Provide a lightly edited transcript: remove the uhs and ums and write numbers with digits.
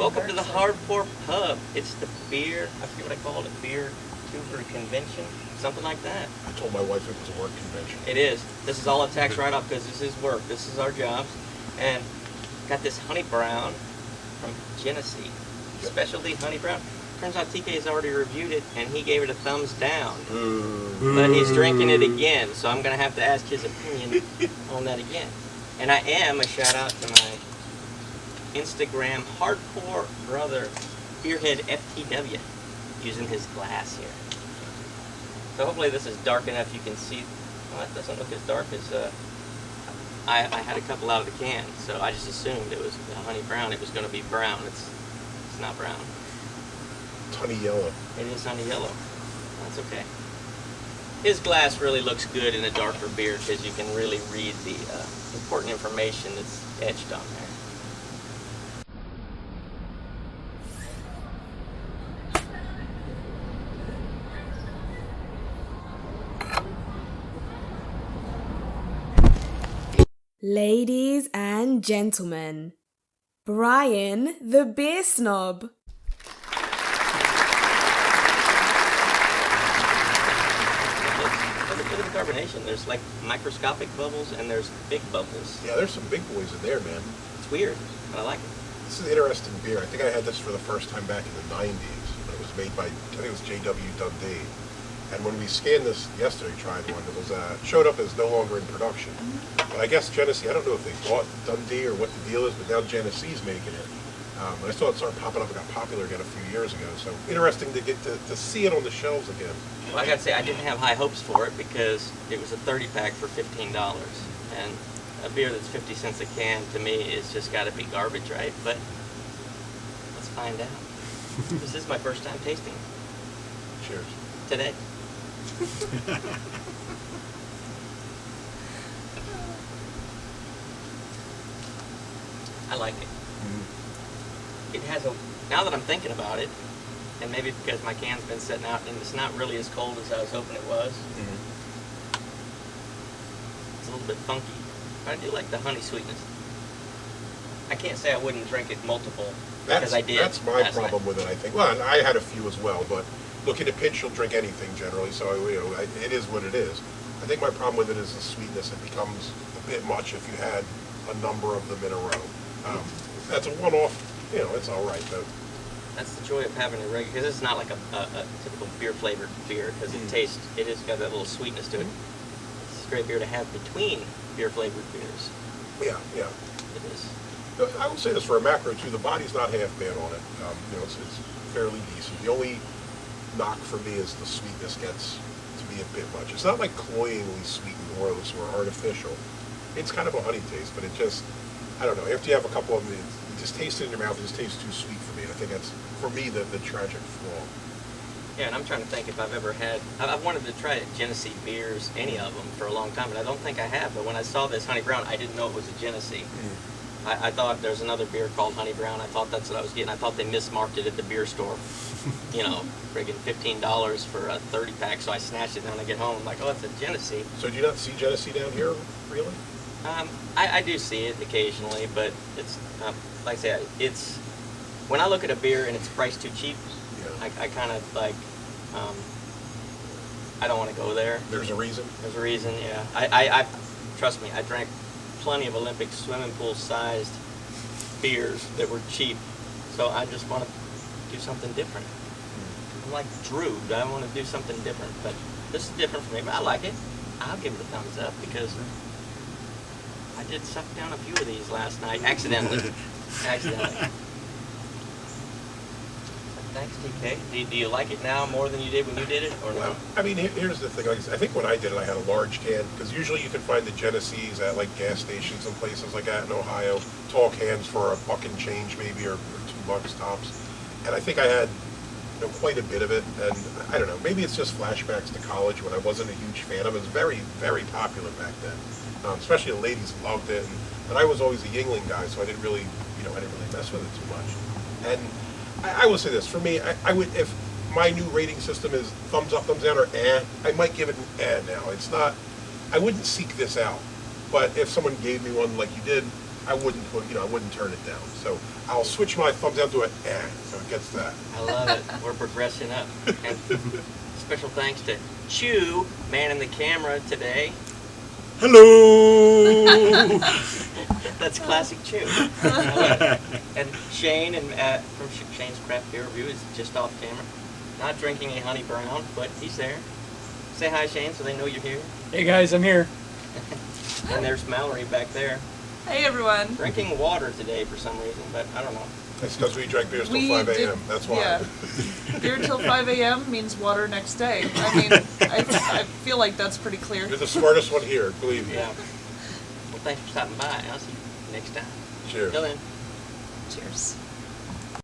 Welcome to the Hardcore Pub. It's the beer, I forget what I called it, beer tuber convention, something like that. I told my wife it was a work convention. It is. This is all a tax write-off because this is work. This is our jobs. And got this Honey Brown from Genesee Specialty Honey Brown. Turns out TK has already reviewed it and he gave it a thumbs down. But he's drinking it again, so I'm going to have to ask his opinion on that again. And I am a shout out to my Instagram hardcore brother, Beerhead FTW, using his glass here. So hopefully this is dark enough you can see. Well, it doesn't look as dark as I had a couple out of the can, so I just assumed it was a Honey Brown. It was going to be brown. It's not brown. It's honey yellow. It is honey yellow. That's okay. His glass really looks good in a darker beer because you can really read the important information that's etched on there. Ladies and gentlemen, Brian the Beer Snob. Look at the carbonation. There's like microscopic bubbles and there's big bubbles. Yeah, there's some big boys in there, man. It's weird, but I like it. This is interesting beer. I think I had this for the first time back in the 90s. It was made by, I think it was J.W. Dundee. And when we scanned this yesterday, tried one, it was showed up as no longer in production. But I guess Genesee, I don't know if they bought Dundee or what the deal is, but now Genesee's making it. I saw it start popping up and got popular again a few years ago. So interesting to get to see it on the shelves again. Well, I gotta say, I didn't have high hopes for it because it was a 30-pack for $15. And a beer that's 50 cents a can, to me, is just gotta be garbage, right? But let's find out. This is my first time tasting it. Cheers. Today. I like it. It has a, now that I'm thinking about it, and maybe because my can's been sitting out and it's not really as cold as I was hoping it was. It's a little bit funky, but I do like the honey sweetness. I can't say I wouldn't drink it multiple because I did. That's my problem with it, I think. Well, and I had a few as well, but look, in a pinch, you'll drink anything generally, so it is what it is. I think my problem with it is the sweetness. It becomes a bit much if you had a number of them in a row. That's a one-off, it's all right, though. That's the joy of having a regular, because it's not like a typical beer-flavored beer, because it has got that little sweetness to it. It's a great beer to have between beer-flavored beers. Yeah. It is. I would say this for a macro, too. The body's not half bad on it. It's fairly decent. The only knock for me is the sweetness gets to be a bit much. It's not like cloyingly sweet and gross or artificial. It's kind of a honey taste, but it just, I don't know. After you have a couple of them, you just taste it in your mouth. It just tastes too sweet for me. I think that's, for me, the tragic flaw. Yeah, and I'm trying to think if I've ever had, I've wanted to try Genesee beers, any of them, for a long time, but I don't think I have. But when I saw this Honey Brown, I didn't know it was a Genesee. I thought there's another beer called Honey Brown. I thought that's what I was getting. I thought they mismarked it at the beer store. Friggin' $15 for a 30-pack, so I snatched it, and when I get home, I'm like, oh, it's a Genesee. So do you not see Genesee down here, really? I do see it occasionally, but it's, like I say, it's, when I look at a beer and it's priced too cheap, I kind of like, I don't want to go there. There's a reason? There's a reason, yeah. I trust me, I drank plenty of Olympic swimming pool sized beers that were cheap, so I just want to do something different. I'm like Brewed, I want to do something different, but this is different for me, but I like it. I'll give it a thumbs up because I did suck down a few of these last night, accidentally. Thanks, TK. Do you like it now more than you did when you did it, or no? Well, I mean, here's the thing. I think when I did it, I had a large can, because usually you can find the Genesees at like gas stations and places like that in Ohio. Tall cans for $1 and change maybe, or $2 tops. And I think I had quite a bit of it, and I don't know, maybe it's just flashbacks to college when I wasn't a huge fan of it. It was very, very popular back then. Especially the ladies loved it, and I was always a Yingling guy, so I didn't really mess with it too much. And I will say this, for me, I would, if my new rating system is thumbs up, thumbs down, or I might give it an now. It's not, I wouldn't seek this out, but if someone gave me one like you did, I wouldn't put, I wouldn't turn it down. So I'll switch my thumbs down to an so it gets that. I love it. We're progressing up. And special thanks to Chew, manning the camera today. Hello! That's classic Chew. And Shane from Shane's Craft Beer Review is just off camera. Not drinking a honey brown, but he's there. Say hi, Shane, so they know you're here. Hey guys, I'm here. And there's Mallory back there. Hey everyone. Drinking water today for some reason, but I don't know. That's because we drank beers till We 5 did- a.m. That's why. Yeah. Beer till 5 a.m. means water next day. I mean, I feel like that's pretty clear. You're the smartest one here, believe me. Yeah. Well, thanks for stopping by. I'll see you next time. Cheers. Till then. Cheers.